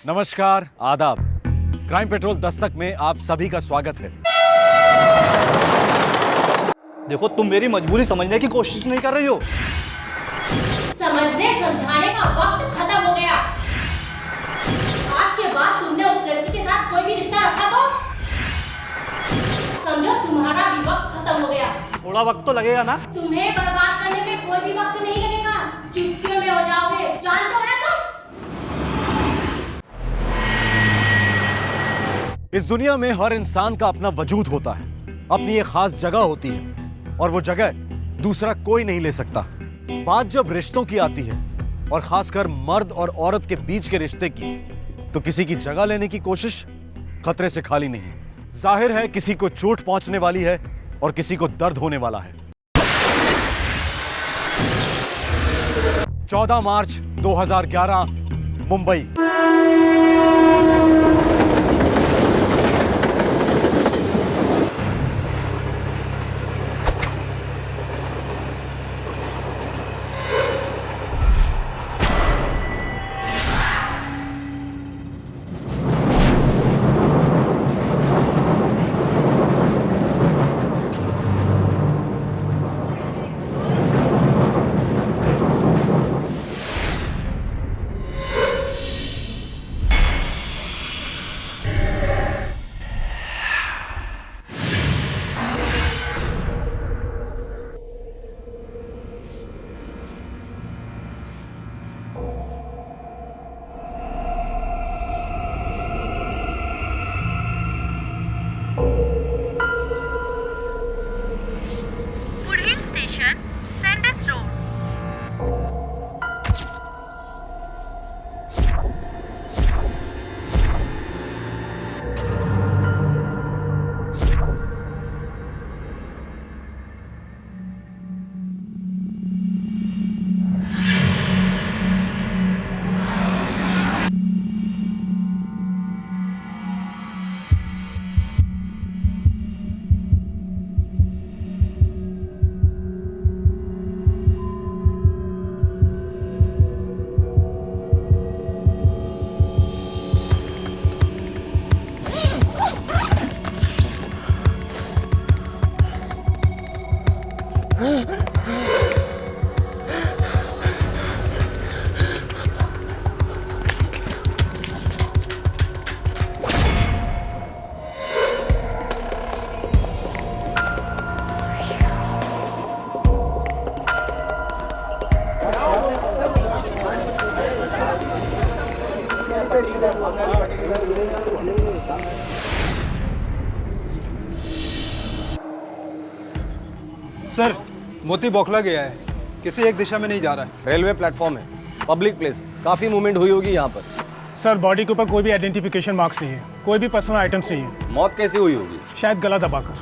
नमस्कार, आदाब। Crime petrol Dastak में आप सभी का स्वागत है। देखो, तुम मेरी मजबूरी समझने की कोशिश नहीं कर रही हो। समझने समझाने का वक्त खत्म हो गया। आज के बाद तुमने उस लड़की के साथ कोई भी रिश्ता रखा तो समझो तुम्हारा भी वक्त खत्म हो गया। थोड़ा वक्त तो लगेगा ना। तुम्हें बर्बाद करने में कोई भी वक्त नहीं लगेगा। चुटकियों में हो जाओगे, जानते हो ना तुम। इस दुनिया में हर इंसान का अपना वजूद होता है, अपनी एक खास जगह होती है और वो जगह दूसरा कोई नहीं ले सकता। बात जब रिश्तों की आती है और खासकर मर्द और औरत के बीच के रिश्ते की, तो किसी की जगह लेने की कोशिश खतरे से खाली नहीं। जाहिर है किसी को चोट पहुंचने वाली है और किसी को दर्द होने वाला है। 14 मार्च 2011 मुंबई। पुढील स्टेशन सँडस रोड। सर, मोती बौखला गया है, किसी एक दिशा में नहीं जा रहा है। रेलवे प्लेटफॉर्म है, पब्लिक प्लेस, काफी मूवमेंट हुई होगी यहाँ पर। सर, बॉडी के ऊपर कोई भी आइडेंटिफिकेशन मार्क्स नहीं है, कोई भी पर्सनल आइटम्स नहीं है। मौत कैसी हुई होगी? शायद गला दबाकर।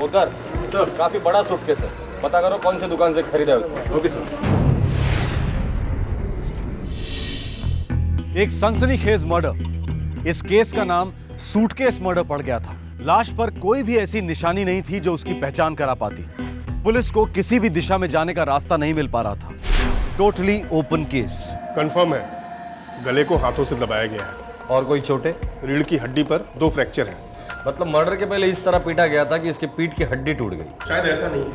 उधर सर, काफी बड़ा सूटकेस है, पता करो कौन सी दुकान से खरीदा है उसे। Okay sir. एक सनसनीखेज मर्डर। इस केस का नाम सूटकेस मर्डर पड़ गया था। लाश पर कोई भी ऐसी निशानी नहीं थी जो उसकी पहचान करा पाती। पुलिस को किसी भी दिशा में जाने का रास्ता नहीं मिल पा रहा था। Totally open case. कंफर्म है, गले को हाथों से दबाया गया है। और कोई चोटें? रीढ़ की हड्डी पर 2 फ्रैक्चर हैं। मतलब मर्डर के पहले इस तरह पीटा गया था कि इसके पीठ की हड्डी टूट गई। शायद ऐसा नहीं है,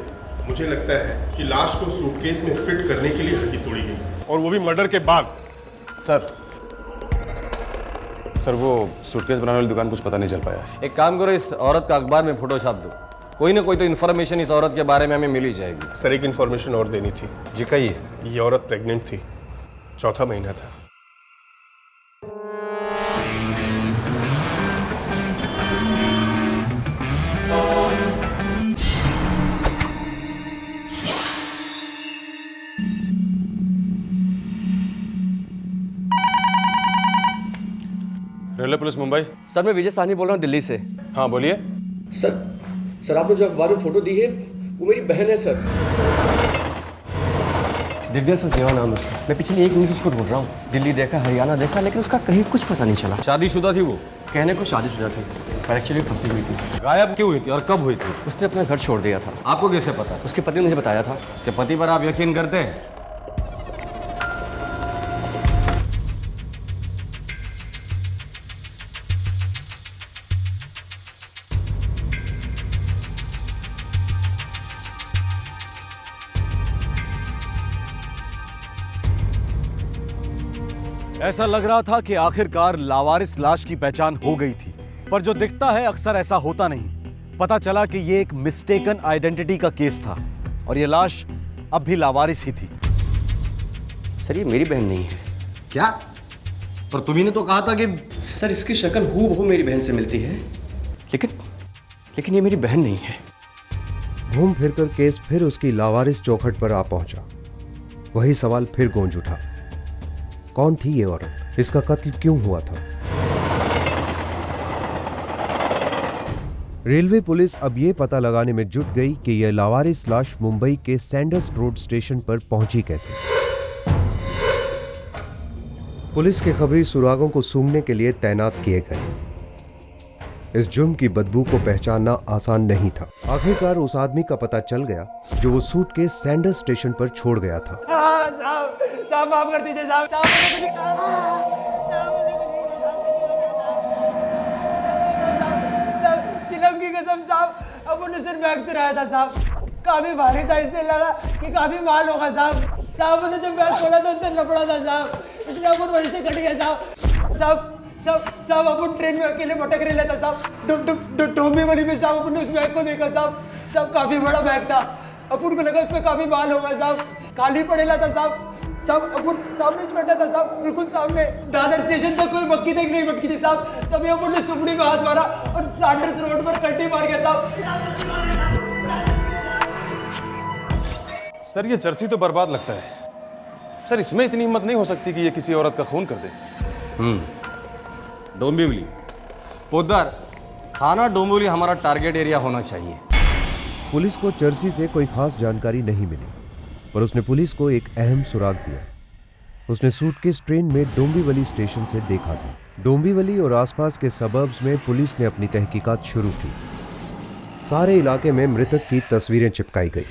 मुझे लगता है कि लाश को सूटकेस में फिट करने के लिए हड्डी तोड़ी गई, और वो भी मर्डर के बाद। सर वो सूटकेस बनाने वाली दुकान कुछ पता नहीं चल पाया। एक काम करो, इस औरत का अखबार में फोटो छाप दो। कोई ना कोई तो इन्फॉर्मेशन इस औरत के बारे में हमें मिल ही जाएगी। सर, एक इन्फॉर्मेशन और देनी थी। जी कहिए। ये औरत प्रेग्नेंट थी, 4था महीना था। Railway police Mumbai. सर, मैं विजय साहनी बोल रहा हूँ दिल्ली से। हाँ बोलिए। सर आपने जो अखबार में फोटो दी है वो मेरी बहन है सर। दिव्या सचदेवा नाम उसका। मैं पिछले 1 महीने से उसको ढूंढ रहा हूँ। दिल्ली देखा, हरियाणा देखा, लेकिन उसका कहीं कुछ पता नहीं चला। शादीशुदा थी वो? कहने को शादीशुदा थी, पर एक्चुअली फंसी हुई थी। गायब क्यों हुई थी और कब हुई थी? उसने अपना घर छोड़ दिया था। आपको कैसे पता? उसके पति ने मुझे बताया था। उसके पति पर आप यकीन करते हैं? ऐसा लग रहा था कि आखिरकार लावारिस लाश की पहचान हो गई थी, पर जो दिखता है अक्सर ऐसा होता नहीं। पता चला कि ये एक मिस्टेकन आइडेंटिटी का केस था और ये लाश अब भी लावारिस ही थी। सर ये मेरी बहन नहीं है। क्या? पर तुम्ही ने तो कहा था कि सर इसकी शक्ल हूबहू मेरी बहन से मिलती है, लेकिन ये मेरी बहन नहीं है। घूम फिरकर केस फिर उसकी लावारिस चौखट पर आ पहुंचा। वही सवाल फिर गूंज उठा, कौन थी ये औरत? इसका कत्ल क्यों हुआ था? रेलवे पुलिस अब ये पता लगाने में जुट गई कि यह लावारिस लाश मुंबई के सैंडर्स रोड स्टेशन पर पहुंची कैसे। पुलिस के खबरी सुरागों को सूंघने के लिए तैनात किए गए। इस जुर्म की बदबू को पहचानना आसान नहीं था। आखिरकार उस आदमी का पता चल गया जो वो सूटकेस सैंडर्स स्टेशन पर छोड़ गया था। साहब माफ कर दीजिए साहब। चिलम की कसम साहब, अपन ने सिर्फ बैग चुराया था साहब। काफी भारी था, इससे लगा कि काफी माल होगा साहब। साहब ने जब बैग खोला तो अंदर लपड़ा था साहब, इसलिए अपन वहीं से कट गया साहब। साहब अपन ट्रेन में अकेले भटक रहे था साहब। डोंबी वाली में साहब अपन ने उस बैग को देखा साहब काफी बड़ा बैग था। अपन को लगा उसमें काफी माल होगा साहब। खाली पड़ेला था साहब। अपन सामने बैठा था साहब, बिल्कुल सामने। दादर स्टेशन तक कोई मक्की तक नहीं भटकी थी साहब। तभी अपन ने सुपड़ी में हाथ मारा और सैंडर्स रोड पर कल्टी मार गया साहब। सर ये जर्सी तो बर्बाद लगता है। सर इसमें इतनी हिम्मत नहीं हो सकती कि ये किसी औरत का खून कर दे। डोंबिवली, पोद्दार, थाना डोंबिवली हमारा टारगेट एरिया होना चाहिए। पुलिस को जर्सी से कोई खास जानकारी नहीं मिली, पर उसने पुलिस को एक अहम सुराग दिया। उसने सूटकेस ट्रेन में डोंबिवली स्टेशन से देखा था। डोंबिवली और आसपास के सबर्ब्स में पुलिस ने अपनी तहकीकात शुरू की। सारे इलाके में मृतक की तस्वीरें चिपकाई गई।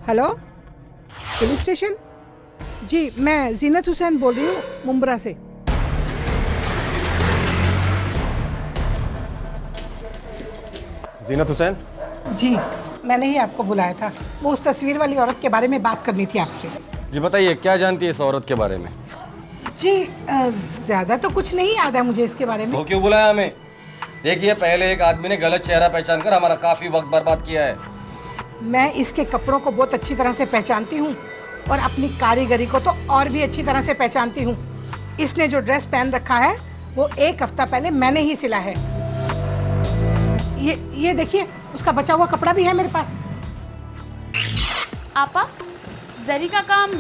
Hello, police station? जी, मैं जीनत हुसैन बोल रही हूँ मुंब्रा से। जीनत हुसैन? जी, मैंने ही आपको बुलाया था। वो उस तस्वीर वाली औरत के बारे में बात करनी थी आपसे। जी बताइए, क्या जानती है इस औरत के बारे में? जी ज्यादा तो कुछ नहीं याद है मुझे इसके बारे में। वो क्यों बुलाया हमें? देखिए, पहले एक आदमी ने गलत चेहरा पहचान कर हमारा काफी वक्त बर्बाद किया है। मैं इसके कपड़ों को बहुत अच्छी तरह से पहचानती हूँ और अपनी कारीगरी को तो और भी अच्छी तरह से पहचानती हूँ। इसने जो ड्रेस पहन रखा है वो 1 हफ्ता पहले मैंने ही सिला है। ये देखिए, उसका बचा हुआ कपड़ा भी है मेरे पास। आपा, जरी का काम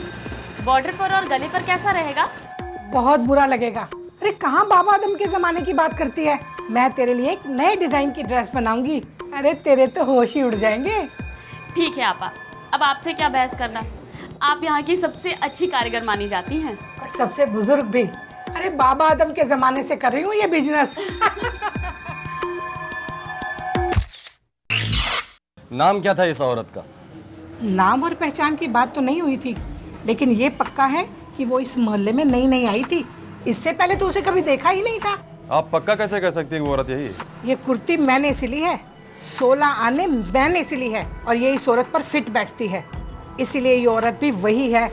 बॉर्डर पर और गले पर कैसा रहेगा? बहुत बुरा लगेगा। अरे कहाँ बाबा आदम के जमाने की बात करती है। मैं तेरे लिए एक नए डिजाइन की ड्रेस बनाऊंगी। अरे तेरे तो होश ही उड़ जाएंगे। ठीक है आपा, अब आपसे क्या बहस करना। आप यहाँ की सबसे अच्छी कारीगर मानी जाती हैं और सबसे बुजुर्ग भी। अरे बाबा आदम के जमाने से कर रही हूँ ये बिजनेस। नाम क्या था इस औरत का? नाम और पहचान की बात तो नहीं हुई थी, लेकिन ये पक्का है कि वो इस मोहल्ले में नई आई थी। इससे पहले तो उसे कभी देखा ही नहीं था। आप पक्का कैसे कह सकती हैं वो औरत यही है? ये कुर्ती मैंने सिली है, 16 आने मैंने सिली है और ये इस औरत पर फिट बैठती है, इसीलिए ये औरत भी वही है।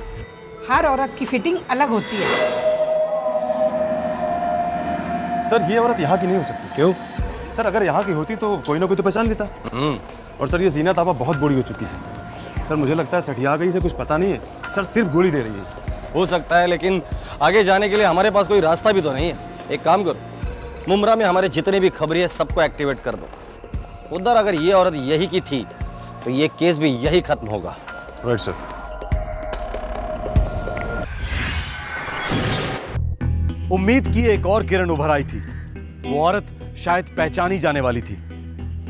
हर औरत की फिटिंग अलग होती है। सर ये औरत यहाँ की नहीं हो सकती। क्यों? सर अगर यहाँ की होती तो कोई ना कोई तो पहचान लेता। और सर ये जीनत आपा बहुत बूढ़ी हो चुकी है। सर मुझे लगता है सठिया गई से कुछ पता नहीं है। सर सिर्फ गोली दे रही है। हो सकता है, लेकिन आगे जाने के लिए हमारे पास कोई रास्ता भी तो नहीं है। एक काम करो, मुमरा में हमारे जितने भी खबरी है सबको एक्टिवेट कर दो। उधर अगर ये औरत यही की थी तो ये केस भी यही खत्म होगा। Right sir. उम्मीद की एक और किरण उभर आई थी। वो औरत शायद पहचानी जाने वाली थी,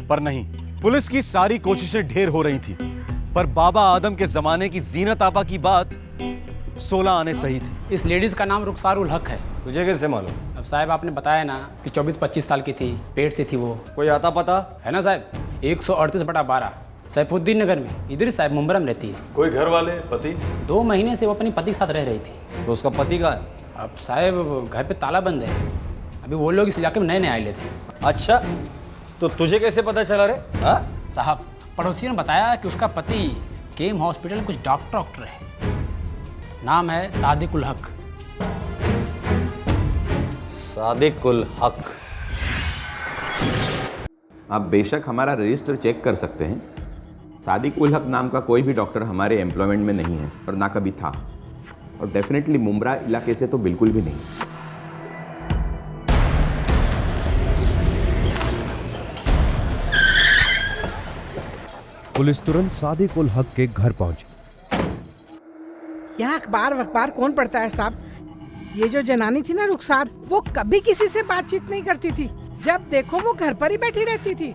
पर नहीं। पुलिस की सारी कोशिशें ढेर हो रही थी, पर बाबा आदम के जमाने की जीनत आपा की बात 16 आने सही थी। इस लेडीज का नाम रुखसार उल हक है। तुझे कैसे मालूम? अब साहब आपने बताया ना कि 24-25 साल की थी, पेट से थी वो। कोई आता पता है ना साहब? 138/12 सैफुद्दीन नगर में। इधर साहब मुंबई में रहती है। कोई घर वाले, पति? 2 महीने से वो अपनी पति के साथ रह रही थी। तो उसका पति कहाँ है? अब साहब घर पे ताला बंद है। अभी वो लोग इस इलाके में नए आए थे। अच्छा, तो तुझे कैसे पता चला रे? हाँ साहब, पड़ोसियों ने बताया कि उसका पति केम हॉस्पिटल में कुछ डॉक्टर है। नाम है सादिक उल हक। सादिक उल हक। आप बेशक हमारा रजिस्टर चेक कर सकते हैं। सादिक उल हक नाम का कोई भी डॉक्टर हमारे एम्प्लॉयमेंट में नहीं है और ना कभी था, और डेफिनेटली मुमरा इलाके से तो बिल्कुल भी नहीं। पुलिस तुरंत सादिक उल हक के घर पहुंची। यहाँ अखबार कौन पढ़ता है साहब? ये जो जनानी थी ना रुखसार, वो कभी किसी से बातचीत नहीं करती थी। जब देखो वो घर पर ही बैठी रहती थी।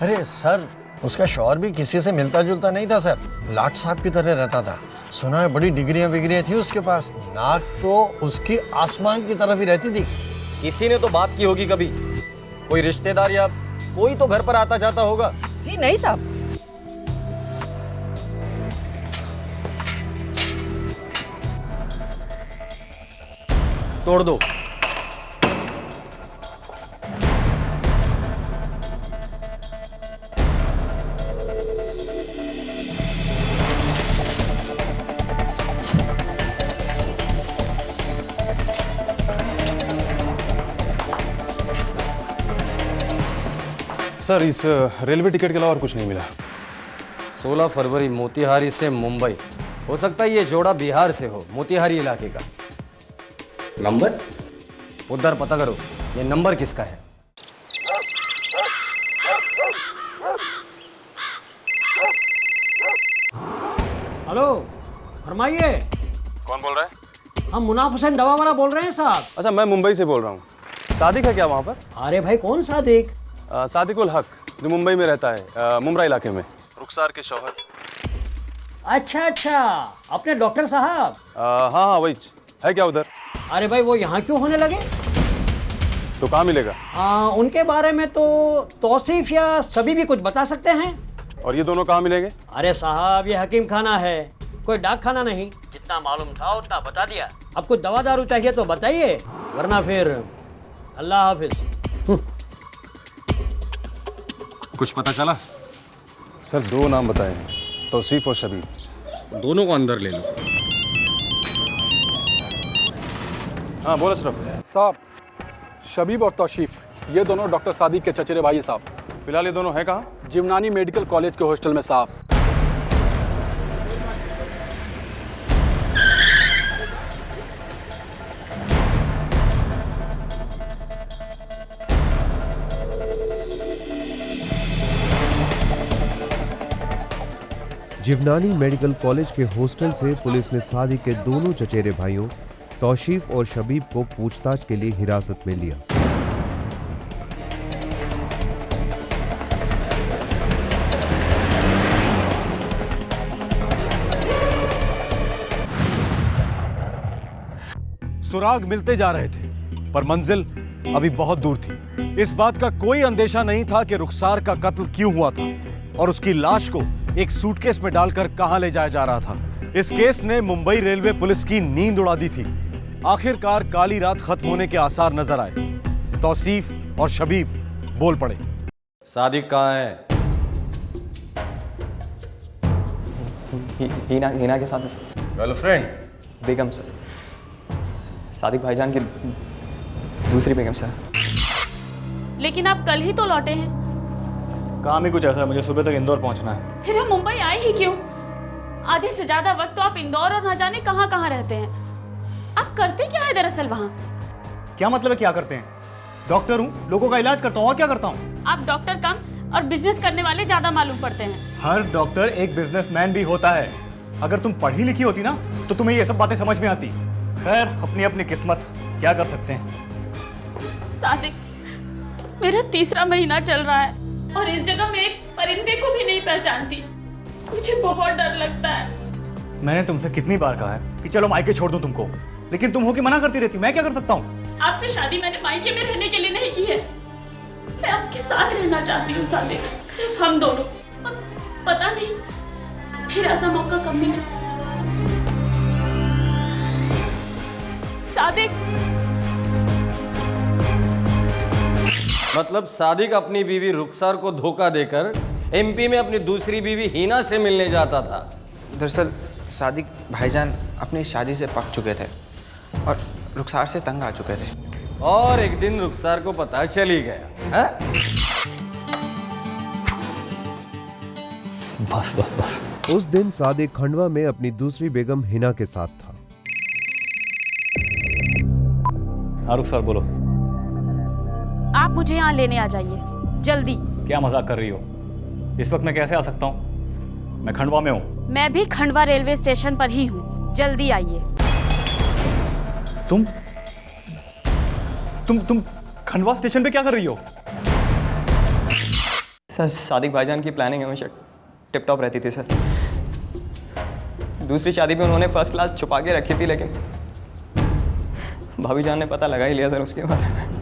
अरे सर, उसका शौहर भी किसी से मिलता जुलता नहीं था सर, लाट साहब की तरह रहता था। सुना है बड़ी डिग्रियां विग्रियां थी उसके पास। नाक तो उसकी आसमान की तरफ ही रहती थी। किसी ने तो बात की होगी कभी, कोई रिश्तेदार या कोई तो घर पर आता जाता होगा। जी नहीं साहब। तोड़ दो। सर इस रेलवे टिकट के अलावा और कुछ नहीं मिला। 16 फरवरी मोतिहारी से मुंबई। हो सकता है ये जोड़ा बिहार से हो, मोतिहारी इलाके का। नंबर उधर पता करो, ये नंबर किसका है। हेलो, फरमाइए। कौन बोल रहा है? हम मुनाफ हुसैन दवा वाला बोल रहे हैं साहब। अच्छा, मैं मुंबई से बोल रहा हूँ। सादिक है क्या वहाँ पर? अरे भाई कौन सादिक? सादिक उल हक, जो मुंबई में रहता है, मुमरा इलाके में, रुखसार के शौहर। अच्छा, अपने डॉक्टर साहब? हाँ वही है। क्या उधर? अरे भाई वो यहाँ क्यों होने लगे? तो कहाँ मिलेगा? उनके बारे में तो तौसीफ या सभी भी कुछ बता सकते हैं। और ये दोनों कहाँ मिलेंगे? अरे साहब, ये हकीम खाना है, कोई डाक खाना नहीं। जितना मालूम था उतना बता दिया। अब कुछ दवा दारू चाहिए तो बताइए, वरना फिर अल्लाह हाफिज। कुछ पता चला? सर 2 नाम बताए हैं, तौसीफ और शबीब। दोनों को अंदर ले लो। हाँ बोलो सर। साहब, शबीब और तौसीफ ये दोनों डॉक्टर सादिक के चचेरे भाई साहब। फिलहाल ये दोनों हैं कहाँ? जिमनानी मेडिकल कॉलेज के हॉस्टल में साहब। जिवनानी मेडिकल कॉलेज के हॉस्टल से पुलिस ने सादिक के दोनों चचेरे भाइयों तौसीफ और शबीब को पूछताछ के लिए हिरासत में लिया। सुराग मिलते जा रहे थे, पर मंजिल अभी बहुत दूर थी। इस बात का कोई अंदेशा नहीं था कि रुखसार का कत्ल क्यों हुआ था और उसकी लाश को एक सूटकेस में डालकर कहां ले जाया जा रहा था। इस केस ने मुंबई रेलवे पुलिस की नींद उड़ा दी थी। आखिरकार काली रात खत्म होने के आसार नजर आए। तौसीफ और शबीब बोल पड़े। सादिक कहाँ है? हिना के साथ है सर। गर्लफ्रेंड? बेगम सर, सादिक भाईजान की दूसरी बेगम सर। लेकिन आप कल ही तो लौटे हैं। काम ही कुछ ऐसा है, मुझे सुबह तक इंदौर पहुंचना है। फिर हम मुंबई आए ही क्यों? आधे से ज्यादा वक्त तो आप इंदौर और न जाने कहाँ कहाँ रहते हैं। आप करते क्या है दरअसल वहाँ? क्या मतलब है क्या करते हैं? डॉक्टर हूँ, लोगों का इलाज करता हूँ, और क्या करता हूँ? आप डॉक्टर कम और बिजनेस करने वाले ज्यादा मालूम पड़ते हैं। हर डॉक्टर एक बिजनेसमैन भी होता है। अगर तुम पढ़ी लिखी होती ना तो तुम्हें ये सब बातें समझ में आती। खैर, अपनी अपनी किस्मत, क्या कर सकते हैं। सादिक, मेरा तीसरा महीना चल रहा है और इस जगह मैं एक परिंदे को भी नहीं पहचानती। मुझे बहुत डर लगता है। मैंने तुमसे कितनी बार कहा है कि चलो मायके छोड़ दूं तुमको, लेकिन तुम हो कि मना करती रहती। मैं क्या कर सकता हूँ? आपसे शादी मैंने मायके में रहने के लिए नहीं की है। मैं आपके साथ रहना चाहती हूँ सादिक, सिर्फ हम दोनों। और पता नहीं फिर ऐसा मौका कब मिले। सादिक, मतलब सादिक अपनी बीवी रुखसार को धोखा देकर एमपी में अपनी दूसरी बीवी हिना से मिलने जाता था। दरअसल सादिक भाईजान अपनी शादी से पक चुके थे और रुखसार से तंग आ चुके थे। और एक दिन रुखसार को पता चली गया है? बस बस बस। उस दिन सादिक खंडवा में अपनी दूसरी बेगम हिना के साथ था। हाँ रुखसार, बोलो। आप मुझे यहाँ लेने आ जाइए जल्दी। क्या मजाक कर रही हो? इस वक्त मैं कैसे आ सकता हूँ? मैं खंडवा में हूँ। मैं भी खंडवा रेलवे स्टेशन पर ही हूँ, जल्दी आइए। तुम खंडवा स्टेशन पे क्या कर रही हो? सर, सादिक भाईजान की प्लानिंग हमेशा टिप टॉप रहती थी सर। दूसरी शादी में उन्होंने फर्स्ट क्लास छुपा के रखी थी, लेकिन भाभी जान ने पता लगा ही लिया सर उसके बारे में।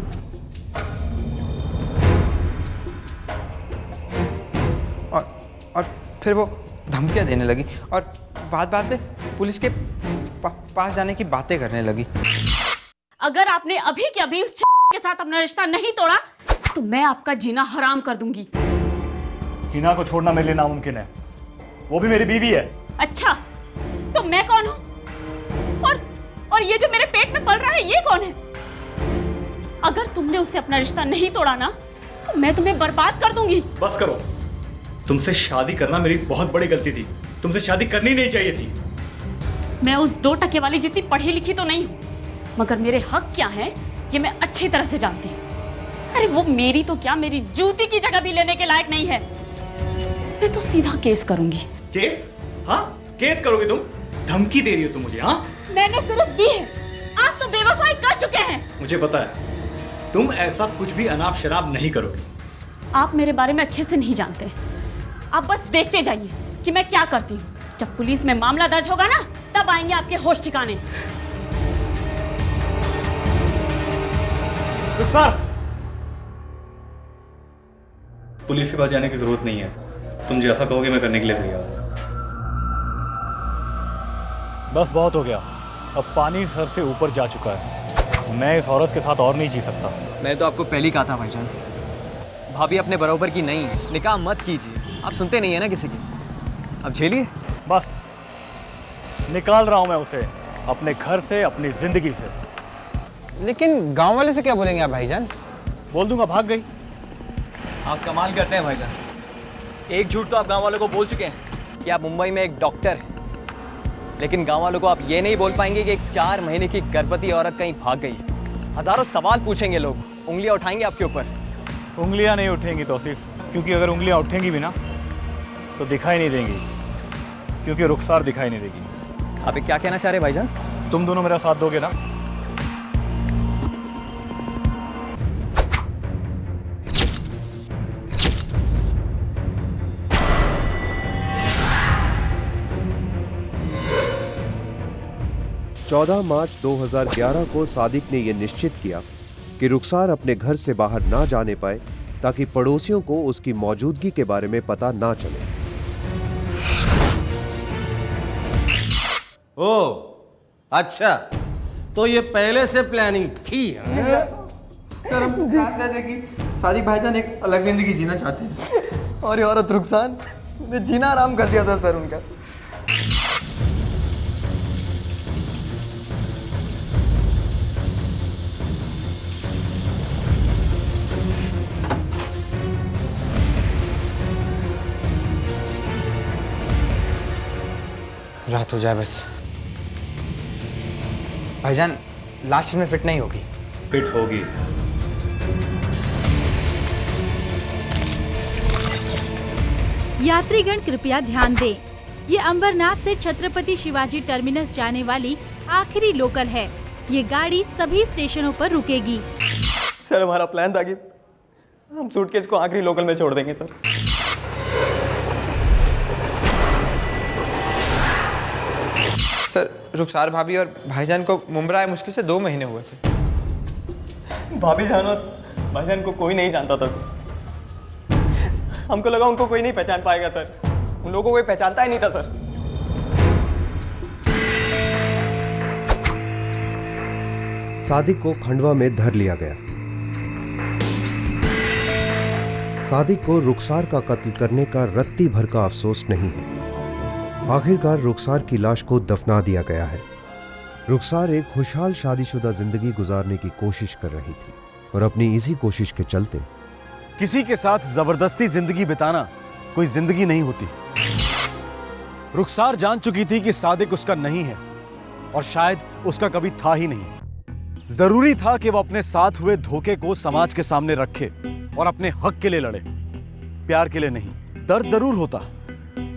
और फिर वो धमकियां देने लगी और बात बात पे पुलिस के पास जाने की बातें करने लगी। अगर आपने अभी के अभी उस के साथ अपना रिश्ता नहीं तोड़ा तो मैं आपका जीना हराम कर दूंगी। हिना को छोड़ना मेरे लिए नामुमकिन है, वो भी मेरी बीवी है। अच्छा, तो मैं कौन हूँ? और ये जो मेरे पेट में पल रहा है ये कौन है? अगर तुमने उससे अपना रिश्ता नहीं तोड़ा ना तो मैं तुम्हें बर्बाद कर दूंगी। बस करो, तुमसे शादी करना मेरी बहुत बड़ी गलती थी। तुमसे शादी करनी नहीं चाहिए थी। मैं उस 2 टके वाली जितनी पढ़ी लिखी तो नहीं हूँ, मगर मेरे हक क्या हैं ये मैं अच्छी तरह से जानती हूँ। अरे वो मेरी तो क्या, मेरी जूती की जगह भी लेने के लायक नहीं है। मैं तो सीधा केस करूंगी। केस? हाँ, केस करोगी तुम? धमकी दे रही हो तुम मुझे? हाँ, मैंने सिर्फ दी है, आप तो बेवफाई कर चुके हैं। मुझे पता है तुम ऐसा कुछ भी अनाप शराब नहीं करोगी। आप मेरे बारे में अच्छे से नहीं जानते। आप बस देखते जाइए कि मैं क्या करती हूँ। जब पुलिस में मामला दर्ज होगा ना तब आएंगे आपके होश ठिकाने। सर, पुलिस के पास जाने की जरूरत नहीं है। तुम जैसा कहोगे मैं करने के लिए तैयार हूं। बस बहुत हो गया, अब पानी सर से ऊपर जा चुका है। मैं इस औरत के साथ और नहीं जी सकता। मैं तो आपको पहले ही कहा था भाईजान, भाभी अपने बराबर की नहीं, निकाह मत कीजिए। आप सुनते नहीं है ना किसी की, अब झेलिए। बस निकाल रहा हूं मैं उसे अपने घर से, अपनी जिंदगी से। लेकिन गांव वाले से क्या बोलेंगे आप भाईजान? बोल दूंगा भाग गई। आप कमाल करते हैं भाईजान। एक झूठ तो आप गांव वालों को बोल चुके हैं कि आप मुंबई में एक डॉक्टर हैं, लेकिन गांव वालों को आप ये नहीं बोल पाएंगे कि एक 4 महीने की गर्भवती औरत कहीं भाग गई। हजारों सवाल पूछेंगे लोग, उंगलियां उठाएंगे आपके ऊपर। उंगलियां नहीं उठेंगी तौसीफ, क्योंकि अगर उंगलियां उठेंगी भी ना तो दिखाई नहीं देंगी, क्योंकि रुखसार दिखाई नहीं देगी। आप क्या कहना चाह रहे भाईजान? तुम दोनों मेरा साथ दोगे ना? मार्च 2011 को सादिक ने यह निश्चित किया कि रुखसार अपने घर से बाहर ना जाने पाए ताकि पड़ोसियों को उसकी मौजूदगी के बारे में पता ना चले। ओ, अच्छा, तो ये पहले से प्लानिंग थी? सर, हम जानते थे कि सादिक भाईजान एक अलग जिंदगी जीना चाहते हैं और ये औरत रुखसार ने जीना आराम कर दिया था सर उनका। रात हो जाए बस। भाईजान लास्ट में फिट नहीं होगी। फिट होगी। यात्रीगण कृपया ध्यान दें, ये अंबरनाथ से छत्रपति शिवाजी टर्मिनस जाने वाली आखिरी लोकल है। ये गाड़ी सभी स्टेशनों पर रुकेगी। सर हमारा प्लान था कि हम सूटकेस को आखिरी लोकल में छोड़ देंगे सर। सर रुखसार भाभी और भाईजान को मुंबई आए मुश्किल से 2 महीने हुए थे। भाभी जान और भाईजान को कोई नहीं जानता था सर। हमको लगा उनको कोई नहीं पहचान पाएगा सर। उन लोगों को कोई पहचानता ही नहीं था सर। सादिक को खंडवा में धर लिया गया। सादिक को रुखसार का कत्ल करने का रत्ती भर का अफसोस नहीं है। आखिरकार रुखसार की लाश को दफना दिया गया है। रुखसार एक खुशहाल शादीशुदा जिंदगी गुजारने की कोशिश कर रही थी और अपनी इसी कोशिश के चलते किसी के साथ जबरदस्ती जिंदगी बिताना कोई जिंदगी नहीं होती। रुखसार जान चुकी थी कि सादिक उसका नहीं है और शायद उसका कभी था ही नहीं। जरूरी था कि वो अपने साथ हुए धोखे को समाज के सामने रखे और अपने हक के लिए लड़े, प्यार के लिए नहीं। दर्द जरूर होता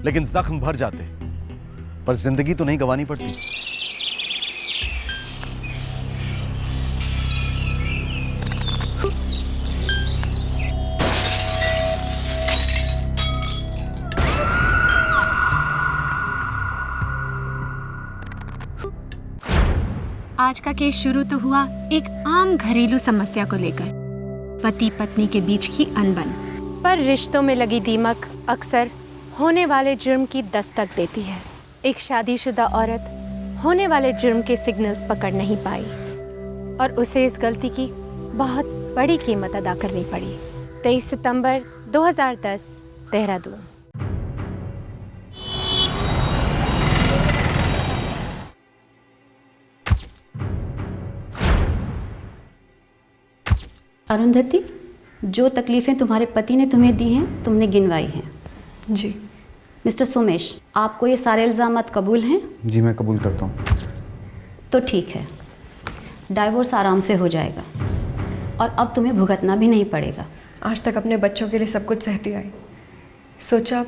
लेकिन जख्म भर जाते, पर जिंदगी तो नहीं गंवानी पड़ती। आज का केस शुरू तो हुआ एक आम घरेलू समस्या को लेकर, पति पत्नी के बीच की अनबन। पर रिश्तों में लगी दीमक अक्सर होने वाले जुर्म की दस्तक देती है। एक शादीशुदा औरत होने वाले जुर्म के सिग्नल्स पकड़ नहीं पाई और उसे इस गलती की बहुत बड़ी कीमत अदा करनी पड़ी। 23 सितंबर 2010 देहरादून। अरुंधति, जो तकलीफ़ें तुम्हारे पति ने तुम्हें दी हैं तुमने गिनवाई हैं। जी। मिस्टर सोमेश, आपको ये सारे इल्ज़ामात कबूल हैं? जी मैं कबूल करता हूँ। तो ठीक है, डाइवोर्स आराम से हो जाएगा और अब तुम्हें भुगतना भी नहीं पड़ेगा। आज तक अपने बच्चों के लिए सब कुछ सहती आई, सोचा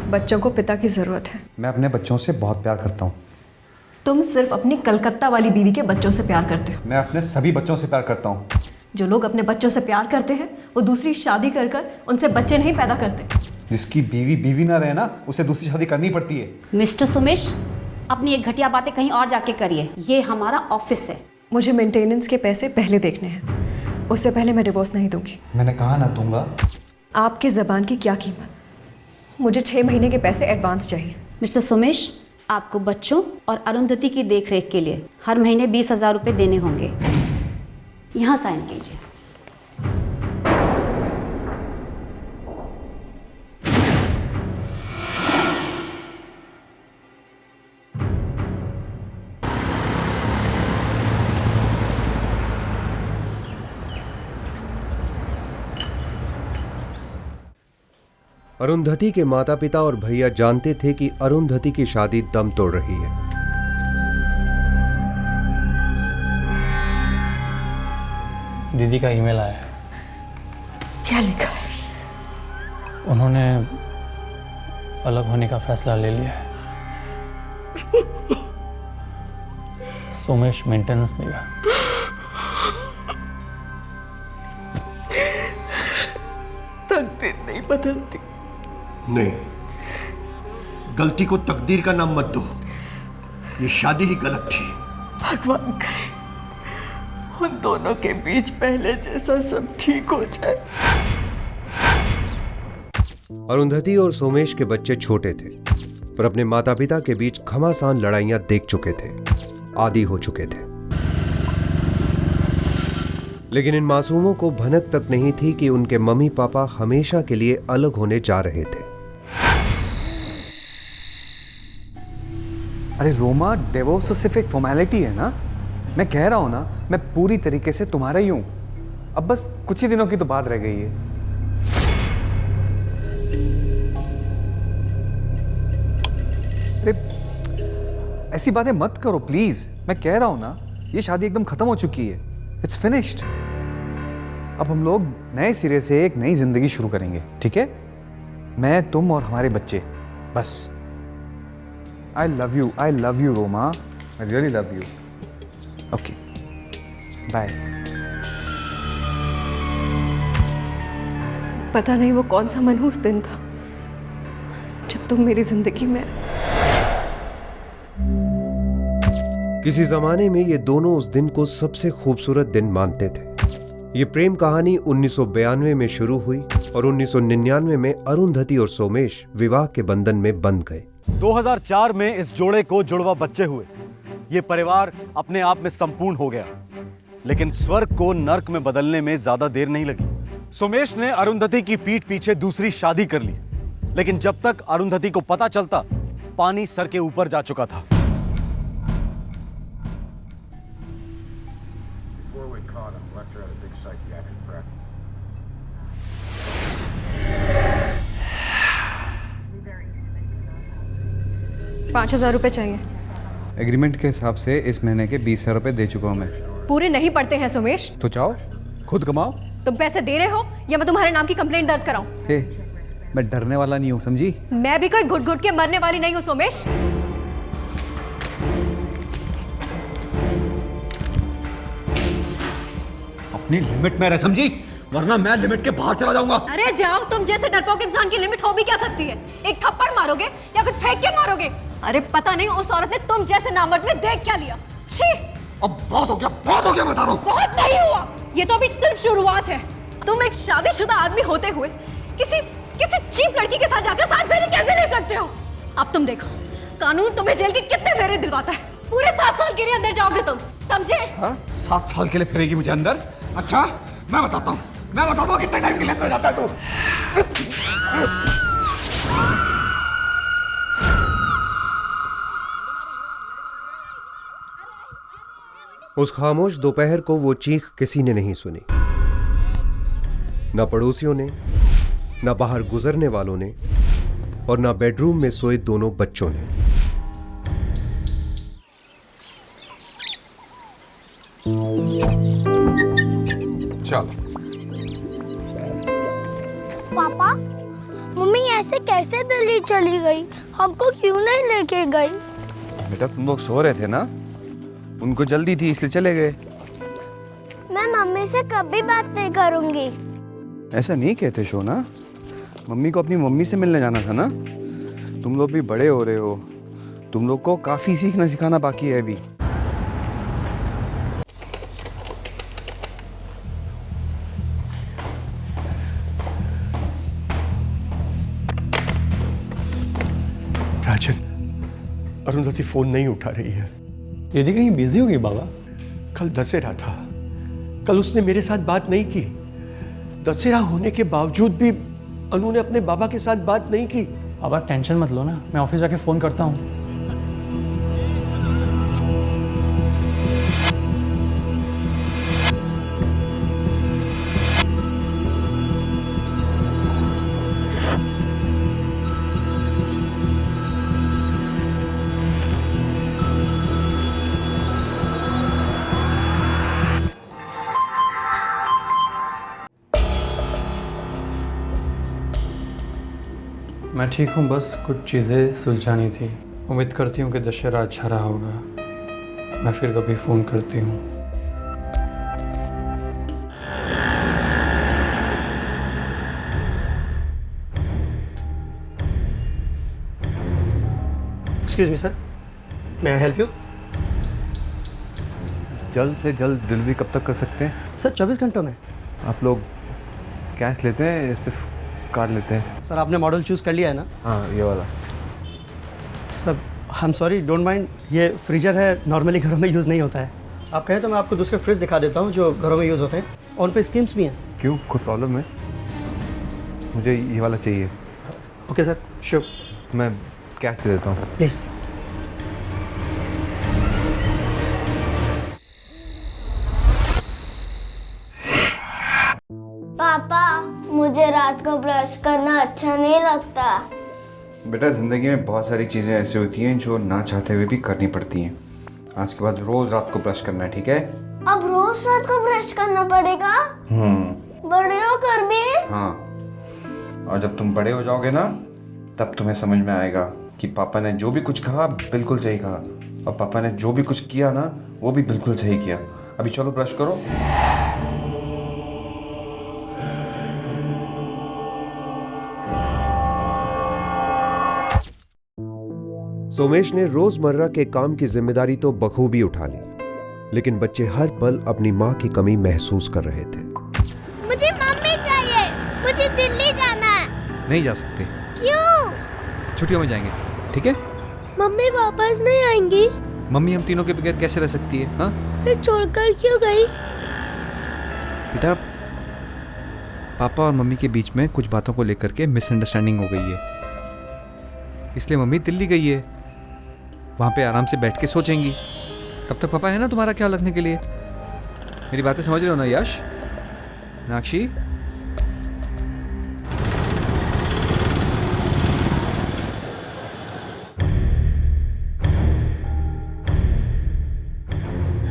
बच्चों को पिता की ज़रूरत है। मैं अपने बच्चों से बहुत प्यार करता हूँ। तुम सिर्फ अपनी कलकत्ता वाली बीवी के बच्चों से प्यार करते हो। मैं अपने सभी बच्चों से प्यार करता हूँ। जो लोग अपने बच्चों से प्यार करते हैं वो दूसरी शादी कर कर उनसे बच्चे नहीं पैदा करते। जिसकी बीवी ना रहे ना, उसे दूसरी शादी करनी पड़ती है। मिस्टर सुमेश, अपनी एक घटिया बातें कहीं और जाके करिए, ये हमारा ऑफिस है। मुझे मेंटेनेंस के पैसे पहले देखने हैं, उससे पहले मैं डिवोर्स नहीं दूंगी। मैंने कहा ना दूंगा। आपकी ज़बान की क्या कीमत, मुझे 6 महीने के पैसे एडवांस चाहिए। मिस्टर सुमेश, आपको बच्चों और अरुंधति की देखरेख के लिए हर महीने 20,000 रुपये देने होंगे। यहाँ साइन कीजिए। अरुंधति के माता पिता और भैया जानते थे कि अरुंधति की शादी दम तोड़ रही है। दीदी का ईमेल आया है। क्या लिखा है? उन्होंने अलग होने का फैसला ले लिया है। सोमेश मेंटेनेंस देगा। तकदीर नहीं बदलती। नहीं, गलती को तकदीर का नाम मत दो। ये शादी ही गलत थी। भगवान करे उन दोनों के बीच पहले जैसा सब ठीक हो जाए। अरुंधति और सोमेश के बच्चे छोटे थे, पर अपने माता पिता के बीच घमासान लड़ाइयां देख चुके थे, आदी हो चुके थे। लेकिन इन मासूमों को भनक तक नहीं थी कि उनके मम्मी पापा हमेशा के लिए अलग होने जा रहे थे। अरे रोमा, डिवोर्स तो सिर्फ एक फॉर्मेलिटी है ना। मैं कह रहा हूं ना, मैं पूरी तरीके से तुम्हारा ही हूं। अब बस कुछ ही दिनों की तो बात रह गई है। अरे ऐसी बातें मत करो प्लीज। मैं कह रहा हूं ना, ये शादी एकदम खत्म हो चुकी है। It's finished. अब हम लोग नए सिरे से एक नई जिंदगी शुरू करेंगे, ठीक है? मैं, तुम और हमारे बच्चे, बस। I love you Roma, I really love you. Okay, bye. पता नहीं वो कौन सा मनहूस दिन था जब तुम मेरी जिंदगी में। किसी जमाने में ये दोनों उस दिन को सबसे खूबसूरत दिन मानते थे। ये प्रेम कहानी 1992 में शुरू हुई और 1999 में अरुंधति और सोमेश विवाह के बंधन में बंध गए। 2004 में इस जोड़े को जुड़वा बच्चे हुए। ये परिवार अपने आप में संपूर्ण हो गया, लेकिन स्वर्ग को नर्क में बदलने में ज्यादा देर नहीं लगी। सोमेश ने अरुंधति की पीठ पीछे दूसरी शादी कर ली, लेकिन जब तक अरुंधति को पता चलता, पानी सर के ऊपर जा चुका था। ₹5,000 चाहिए। एग्रीमेंट के हिसाब से इस महीने के 20,000 रुपए दे चुका हूं मैं। पूरे नहीं पड़ते हैं सोमेश। तो चाहो खुद कमाओ। तुम पैसे दे रहे हो या मैं तुम्हारे नाम की कंप्लेंट दर्ज कराऊं? हे, मैं डरने वाला नहीं हूं, समझी? मैं भी कोई घुट घुट के मरने वाली नहीं हूं सोमेश। अपनी लिमिट में रह, समझी? वरना मैं लिमिट के बाहर चला जाऊंगा। अरे जाओ, तुम जैसे डरपोक इंसान की लिमिट हो भी क्या सकती है? एक थप्पड़ मारोगे या कुछ फेंक के मारोगे? अरे पता नहीं उस औरत ने तुम जैसे नामर्द में देख क्या लिया। छी! अब बहुत हो गया बता रहा हूं। बहुत नहीं हुआ, ये तो अभी सिर्फ शुरुआत है। तुम एक शादीशुदा आदमी होते हुए किसी चीप लड़की के साथ जाकर 7 फेरे कैसे ले सकते हो? अब तुम देखो, कानून तुम्हें जेल के कितने फेरे दिलवाता है। पूरे 7 साल के लिए अंदर जाओगे तुम, समझे? 7 साल के लिए फिरेगी मुझे अंदर? अच्छा, मैं बताता हूँ कितने टाइम के लिए अंदर जाता है तू। उस खामोश दोपहर को वो चीख किसी ने नहीं सुनी, न पड़ोसियों ने, न बाहर गुजरने वालों ने, और न बेडरूम में सोए दोनों बच्चों ने। चलो। पापा, मम्मी ऐसे कैसे दिल्ली चली गई? हमको क्यों नहीं लेके गई? बेटा तुम लोग सो रहे थे ना, उनको जल्दी थी इसलिए चले गए। मैं मम्मी से कभी बात नहीं करूंगी। ऐसा नहीं कहते शोना, मम्मी को अपनी मम्मी से मिलने जाना था ना। तुम लोग भी बड़े हो रहे हो, तुम लोग को काफी सीखना सिखाना बाकी है अभी। राजन, अरुंधति फोन नहीं उठा रही है। यदि कहीं बिजी होगी बाबा। कल दशहरा था, कल उसने मेरे साथ बात नहीं की। दशहरा होने के बावजूद भी अनु ने अपने बाबा के साथ बात नहीं की। बाबा टेंशन मत लो ना, मैं ऑफिस जाके फोन करता हूँ। मैं ठीक हूँ, बस कुछ चीज़ें सुलझानी थी। उम्मीद करती हूँ कि दशहरा अच्छा रहा होगा। मैं फिर कभी फ़ोन करती हूँ। एक्सक्यूज मी सर, मैं हेल्प यू? जल्द से जल्द डिलीवरी कब तक कर सकते हैं? सर 24 घंटों में। आप लोग कैश लेते हैं या सिर्फ कार्ड लेते हैं? सर आपने मॉडल चूज़ कर लिया है ना? हाँ, ये वाला। Sir I am sorry, don't mind, ये फ्रीजर है, नॉर्मली घरों में यूज़ नहीं होता है। आप कहें तो मैं आपको दूसरे फ्रिज दिखा देता हूँ जो घरों में यूज़ होते हैं, और उन पर स्कीम्स भी हैं। क्यों, कोई प्रॉब्लम है? मुझे ये वाला चाहिए। Okay sir, sure. मैं कैश दे देता हूँ। प्लीज़। पापा, मुझे रात को ब्रश करना अच्छा नहीं लगता। बेटा ज़िंदगी में बहुत सारी चीज़ें ऐसी होती हैं जो ना चाहते हुए भी करनी पड़ती हैं। आज के बाद रोज़ रात को ब्रश करना है, ठीक है? अब रोज रात को ब्रश करना पड़ेगा? बड़े होकर भी? हाँ, और जब तुम बड़े हो जाओगे ना तब तुम्हें समझ में आएगा कि पापा ने जो भी कुछ कहा बिल्कुल सही कहा, और पापा ने जो भी कुछ किया ना वो भी बिल्कुल सही किया। अभी चलो ब्रश करो। सोमेश ने रोजमर्रा के काम की जिम्मेदारी तो बखूबी उठा ली, लेकिन बच्चे हर पल अपनी माँ की कमी महसूस कर रहे थे। मुझे मम्मी चाहिए, मुझे दिल्ली जाना है। नहीं जा सकते। क्यों? छुट्टियों में जाएंगे, ठीक है? मम्मी वापस नहीं आएंगी? मम्मी हम तीनों के बगैर कैसे रह सकती है? हाँ, फिर छोड़कर क्यों गई? बेटा पापा और मम्मी के बीच में कुछ बातों को लेकर के मिसअंडरस्टैंडिंग हो गई है, इसलिए मम्मी दिल्ली गई है। वहाँ पे आराम से बैठ के सोचेंगी। तब तक पापा है ना तुम्हारा ख्याल रखने के लिए। मेरी बातें समझ रहे हो ना यश, मीनाक्षी?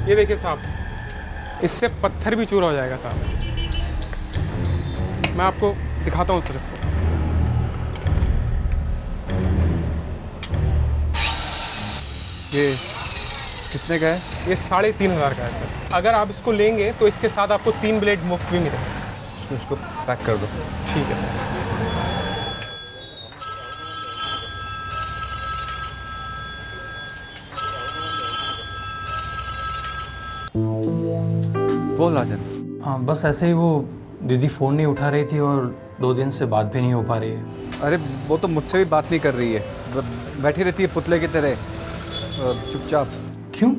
ये देखिए साहब, इससे पत्थर भी चूरा हो जाएगा साहब। मैं आपको दिखाता हूँ सर इसको। ये कितने का है? ये 3,500 का है सर। अगर आप इसको लेंगे तो इसके साथ आपको 3 ब्लेड मुफ्त भी मिलेंगे। इसको पैक कर दो। ठीक है सर। बोल राजन। हाँ बस ऐसे ही, वो दीदी फ़ोन नहीं उठा रही थी और 2 दिन से बात भी नहीं हो पा रही है। अरे वो तो मुझसे भी बात नहीं कर रही है, बैठी रहती है पुतले की तरह चुपचाप। क्यों?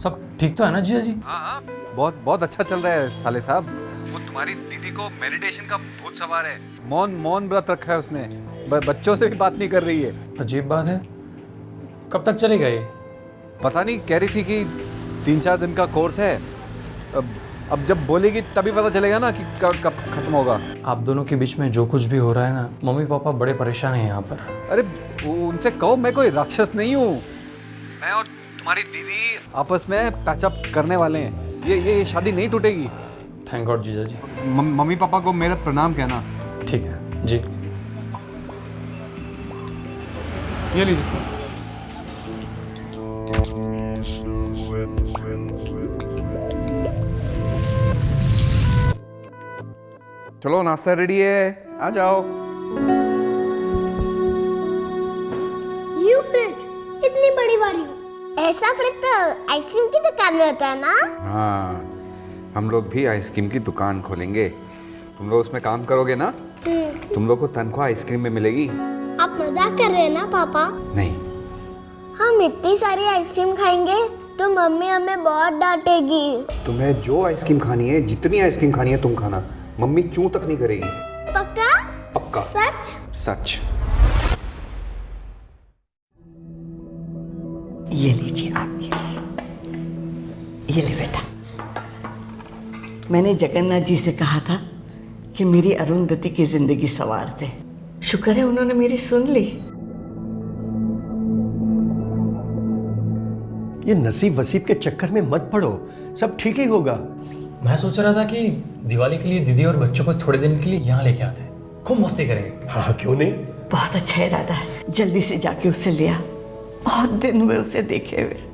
सब ठीक तो है ना जीजा जी? हाँ, बहुत बहुत अच्छा चल रहा है साले साहब। वो तुम्हारी दीदी को मेडिटेशन का भूत सवार है। मौन व्रत रखा है उसने, बच्चों से भी बात नहीं कर रही है। अजीब बात है। कब तक चलेगा ये? पता नहीं, कह रही थी कि 3-4 दिन का कोर्स है। अब जब बोलेगी तभी पता चलेगा ना कि कब खत्म होगा। आप दोनों के बीच में जो कुछ भी हो रहा है ना, मम्मी पापा बड़े परेशान हैं यहाँ पर। अरे उनसे कहो मैं कोई राक्षस नहीं हूँ। मैं और तुम्हारी दीदी आपस में पैचअप करने वाले हैं। ये शादी नहीं टूटेगी। थैंक गॉड जीजा जी। मम्मी पापा को मेरा प्रणाम कहना। ठीक है जी। ये लीजिए सर। चलो नाश्ता रेडी है, आ जाओ। यू फ्रिज इतनी बड़ी वाली हो? ऐसा फ्रिज तो आइसक्रीम की दुकान में होता है ना? हाँ, हम लोग भी आइसक्रीम की दुकान खोलेंगे। तुम लोग उसमें काम करोगे ना, तुम लोग को तनख्वाह आइसक्रीम में मिलेगी। आप मजाक कर रहे हैं ना पापा? नहीं। हम इतनी सारी आइसक्रीम खाएंगे तो मम्मी हमें बहुत डांटेगी। तुम्हें जो आइसक्रीम खानी है, जितनी आइसक्रीम खानी है तुम खाना, मम्मी चूं तक नहीं करेगी। पक्का? पक्का। सच? सच। ये लीजिए आपके लिए। ये ले बेटा। मैंने जगन्नाथ जी से कहा था कि मेरी अरुंधति की जिंदगी संवार दे। शुक्र है उन्होंने मेरी सुन ली। ये नसीब वसीब के चक्कर में मत पड़ो, सब ठीक ही होगा। मैं सोच रहा था कि दिवाली के लिए दीदी और बच्चों को थोड़े दिन के लिए यहाँ लेके आते, खूब मस्ती करेंगे। हाँ क्यों नहीं। बहुत अच्छा इरादा है, जल्दी से जाके उसे ले आ। बहुत दिन हुए उसे देखे हुए।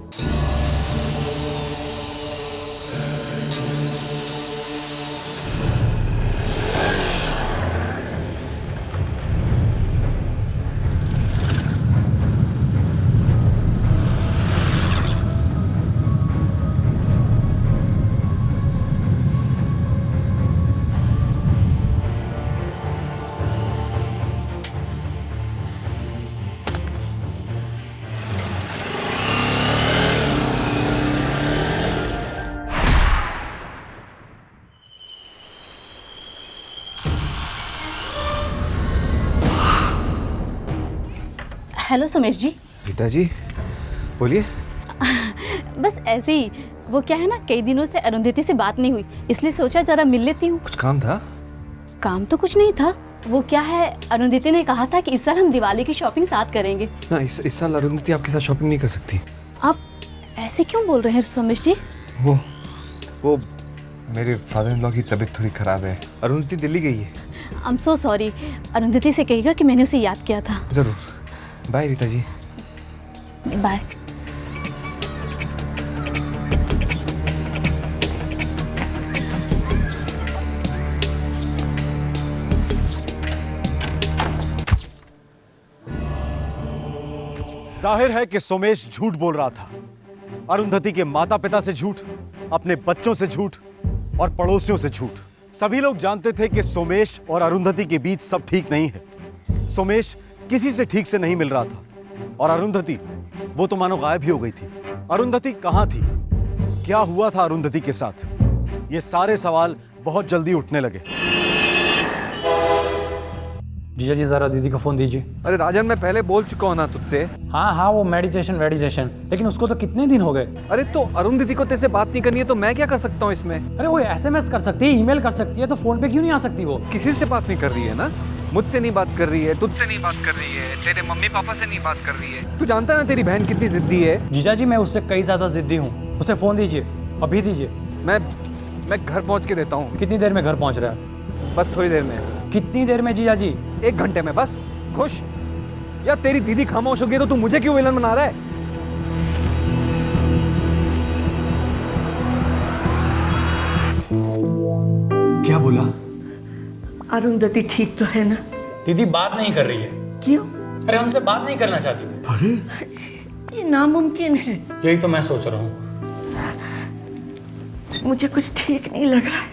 हेलो सुमेश जी। पिताजी बोलिए। बस ऐसे ही, वो क्या है ना, कई दिनों से अरुंधति से बात नहीं हुई, इसलिए सोचा जरा मिल लेती हूँ। कुछ काम था? काम तो कुछ नहीं था, वो क्या है, अरुंधति ने कहा था कि इस साल हम दिवाली की शॉपिंग साथ करेंगे। ना इस साल अरुंधति आपके साथ शॉपिंग नहीं कर सकती। आप ऐसे क्यों बोल रहे हैं सोमेश जी? वो मेरे फादर इन लॉ की तबीयत थोड़ी खराब है। अरुंधति दिल्ली गई है। I am so sorry. Arundhati से कहिएगा कि मैंने उसे याद किया था। जरूर। बाय रीता जी। बाय। जाहिर है कि सोमेश झूठ बोल रहा था। अरुंधति के माता पिता से झूठ, अपने बच्चों से झूठ और पड़ोसियों से झूठ। सभी लोग जानते थे कि सोमेश और अरुंधति के बीच सब ठीक नहीं है। सोमेश किसी से ठीक से नहीं मिल रहा था और अरुंधति, वो तो मानो गायब ही हो गई थी। अरुंधति कहां थी? क्या हुआ था अरुंधति के साथ? ये सारे सवाल बहुत जल्दी उठने लगे। जीजा जी जरा दीदी का फोन दीजिए। अरे राजन, मैं पहले बोल चुका हूं ना तुझसे। हाँ, वो मेडिटेशन, लेकिन उसको तो कितने दिन हो गए। अरे तो अरुंधति को तेरे से बात नहीं करनी है तो मैं क्या कर सकता हूँ इसमें? अरे वो SMS कर सकती है, ईमेल कर सकती है, तो फोन पे क्यों नहीं आ सकती? वो किसी से बात नहीं कर रही है ना, मुझसे नहीं बात कर रही है, तुझसे नहीं बात कर रही है, तेरे मम्मी पापा से नहीं बात कर रही है। तू जानता है ना तेरी बहन कितनी जिद्दी है। जीजा जी, मैं उससे कई ज्यादा जिद्दी हूँ। उसे फोन दीजिए, अभी दीजिए। मैं घर पहुँच के देता हूँ। कितनी देर में घर पहुँच रहा है? बस थोड़ी देर में। कितनी देर में जीजा जी? 1 घंटे में बस। खुश? या तेरी दीदी खामोश हो गई तो तू मुझे क्यों विलन बना रहा है? क्या बोला? अरुंधति ठीक तो है ना? दीदी बात नहीं कर रही है। क्यों? अरे हमसे बात नहीं करना चाहती। अरे ये नामुमकिन है। यही तो मैं सोच रहा हूँ। मुझे कुछ ठीक नहीं लग रहा है।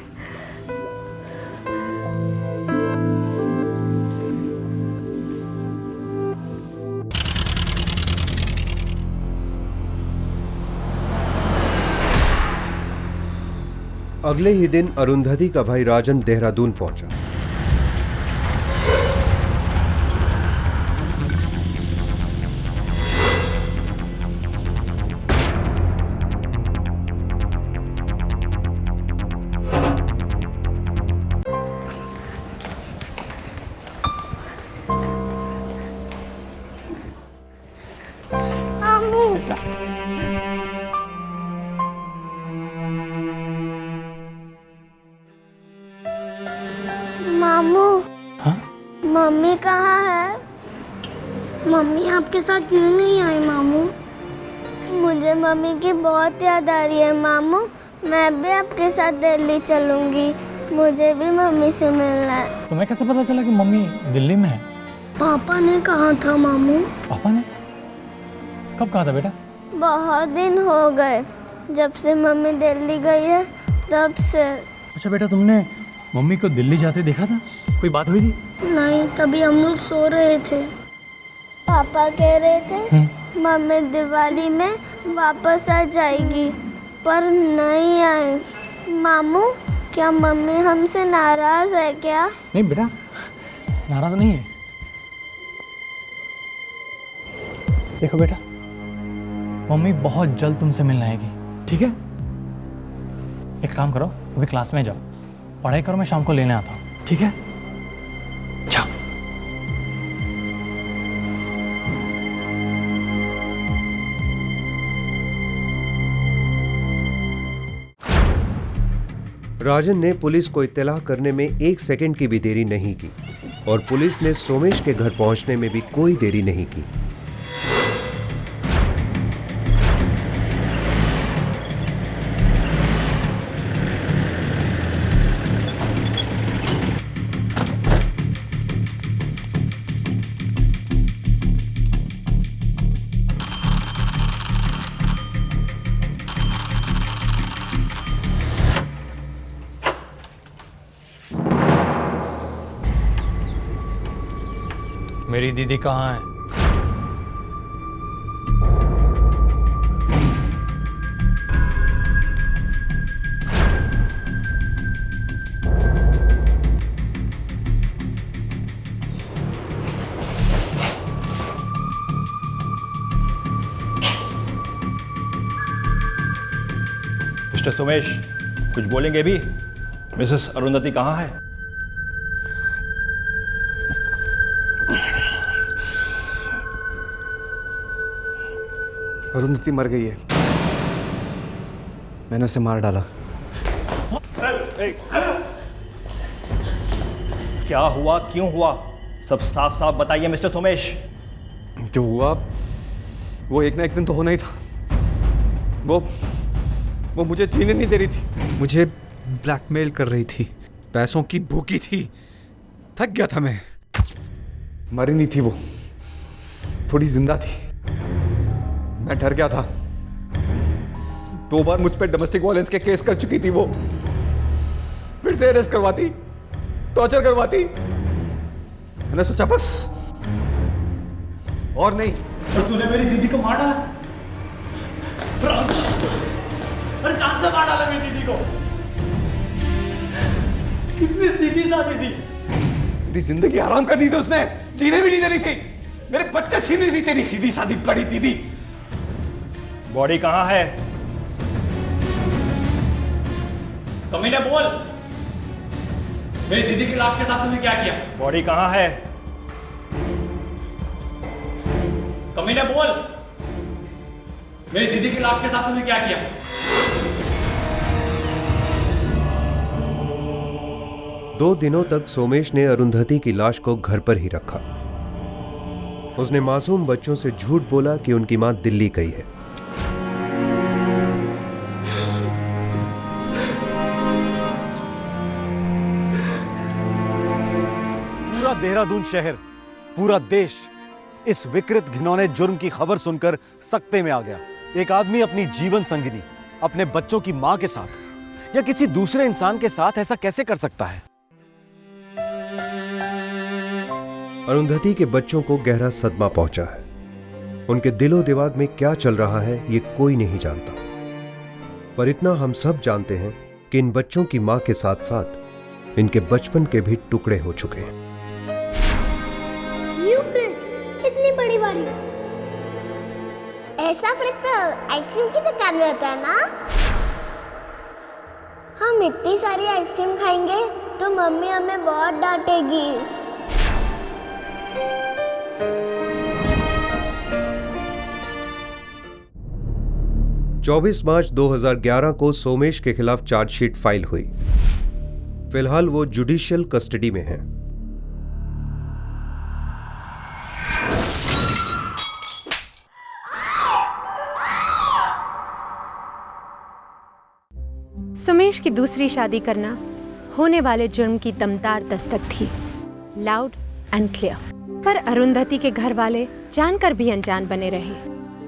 अगले ही दिन अरुंधति का भाई राजन देहरादून पहुंचा। मामू। हाँ? मम्मी कहाँ है? मम्मी आपके साथ क्यों नहीं आई मामू? मुझे मम्मी की बहुत याद आ रही है मामू। मैं भी आपके साथ दिल्ली चलूंगी। मुझे भी मम्मी से मिलना है। तुम्हें कैसे पता चला कि मम्मी दिल्ली में है? पापा ने कहा था मामू। पापा ने? कब कहा था बेटा? बहुत दिन हो गए जब से मम्मी दिल्ली गई है, तब से। अच्छा बेटा, तुमने मम्मी को दिल्ली जाते देखा था? कोई बात हुई थी? नहीं, तभी हम लोग सो रहे थे। पापा कह रहे थे मम्मी दिवाली में वापस आ जाएगी, पर नहीं आई। मामू, क्या मम्मी हमसे नाराज है क्या? नहीं बेटा, नाराज नहीं है। देखो बेटा, मम्मी बहुत जल्द तुमसे मिलने आएगी, ठीक है? एक काम करो, अभी क्लास में जाओ, पढ़ाई करो, मैं शाम को लेने आता हूँ, ठीक है? जाओ। राजन ने पुलिस को इत्तला करने में 1 सेकंड की भी देरी नहीं की और पुलिस ने सोमेश के घर पहुंचने में भी कोई देरी नहीं की। मेरी दीदी कहाँ है? मिस्टर सोमेश, कुछ बोलेंगे भी? मिसेस अरुंधति कहाँ है? अरुंधति मर गई है। मैंने उसे मार डाला। क्या हुआ, क्यों हुआ, सब साफ साफ बताइए मिस्टर सोमेश। जो हुआ वो एक ना एक दिन तो होना ही था। वो मुझे जीने नहीं दे रही थी, मुझे ब्लैकमेल कर रही थी, पैसों की भूखी थी। थक गया था मैं। मरी नहीं थी वो, थोड़ी जिंदा थी। मैं डर गया था। 2 बार मुझ पे डोमेस्टिक वायलेंस के केस कर चुकी थी वो। फिर से अरेस्ट करवाती, टॉर्चर करवाती। मैंने सोचा बस और नहीं। तो तूने मेरी दीदी को मार डाला? अरे जान से मार डाला मेरी दीदी को। कितनी सीधी सादी थी। मेरी जिंदगी हराम कर दी थी उसने, जीने भी नहीं दे रही थी, मेरे बच्चे छीन रही थी तेरी सीधी सादी बड़ी दीदी। बॉडी कहां है? कमीने बोल, मेरी दीदी की लाश के साथ तूने क्या किया? बॉडी कहां है? कमीने बोल, मेरी दीदी की लाश के साथ तूने क्या किया? दो दिनों तक सोमेश ने अरुंधति की लाश को घर पर ही रखा। उसने मासूम बच्चों से झूठ बोला कि उनकी मां दिल्ली गई है। पूरा देहरादून शहर, पूरा देश इस विकृत घिनौने जुर्म की खबर सुनकर सकते में आ गया। एक आदमी अपनी जीवन संगिनी, अपने बच्चों की मां के साथ या किसी दूसरे इंसान के साथ ऐसा कैसे कर सकता है? अरुंधति के बच्चों को गहरा सदमा पहुंचा है। उनके दिलो दिमाग में क्या चल रहा है ये कोई नहीं जानता, पर इतना हम सब जानते हैं कि इन बच्चों की मां के साथ साथ इनके बचपन के भी टुकड़े हो चुके हैं। ये फ्रिज इतनी बड़ी वाली, ऐसा फ्रिज तो आइसक्रीम की दुकान में होता है ना। हम इतनी सारी आइसक्रीम खाएंगे तो मम्मी हमें बहुत डांटेगी। 24 मार्च 2011 को सोमेश के खिलाफ चार्जशीट फाइल हुई। फिलहाल वो जुडिशियल कस्टडी में है। सुमेश की दूसरी शादी करना होने वाले जुर्म की दमदार दस्तक थी, लाउड एंड क्लियर। पर अरुंधति के घर वाले जानकर भी अनजान बने रहे,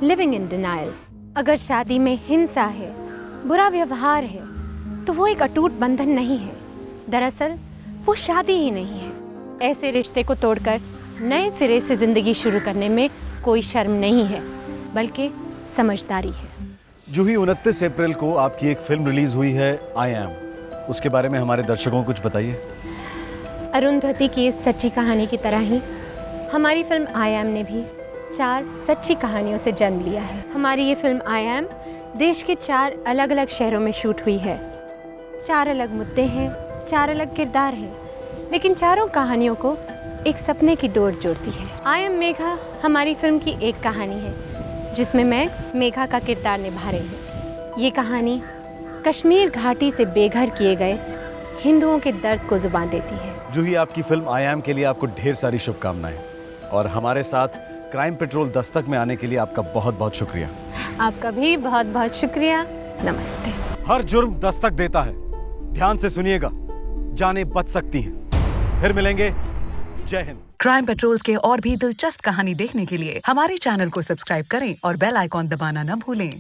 लिविंग इन डिनायल। अगर शादी में हिंसा है, बुरा व्यवहार है, तो वो एक अटूट बंधन नहीं है। दरअसल वो शादी ही नहीं है। ऐसे रिश्ते को तोड़कर नए सिरे से जिंदगी शुरू करने में कोई शर्म नहीं है, बल्कि समझदारी है। जूही, 29 अप्रैल को आपकी एक फिल्म रिलीज हुई है, आई एम। उसके बारे में हमारे दर्शकों को कुछ बताइए। अरुंधति की इस सच्ची कहानी की तरह ही हमारी फिल्म आई एम ने भी 4 सच्ची कहानियों से जन्म लिया है। हमारी ये फिल्म आई एम देश के 4 अलग अलग शहरों में शूट हुई है। 4 अलग मुद्दे हैं, 4 अलग किरदार हैं, लेकिन चारों कहानियों को एक सपने की डोर जोड़ती है। आई एम मेघा हमारी फिल्म की एक कहानी है, जिसमें मैं मेघा का किरदार निभा रही हूँ। ये कहानी कश्मीर घाटी से बेघर किए गए हिंदुओं के दर्द को जुबान देती है। जूही, आपकी फिल्म आई एम के लिए आपको ढेर सारी शुभकामनाएं, और हमारे साथ क्राइम पेट्रोल दस्तक में आने के लिए आपका बहुत बहुत शुक्रिया। आपका भी बहुत बहुत शुक्रिया। नमस्ते। हर जुर्म दस्तक देता है, ध्यान से सुनिएगा, जानें बच सकती हैं। फिर मिलेंगे। जय हिंद। क्राइम पेट्रोल के और भी दिलचस्प कहानी देखने के लिए हमारे चैनल को सब्सक्राइब करें और बेल आइकॉन दबाना न भूलें।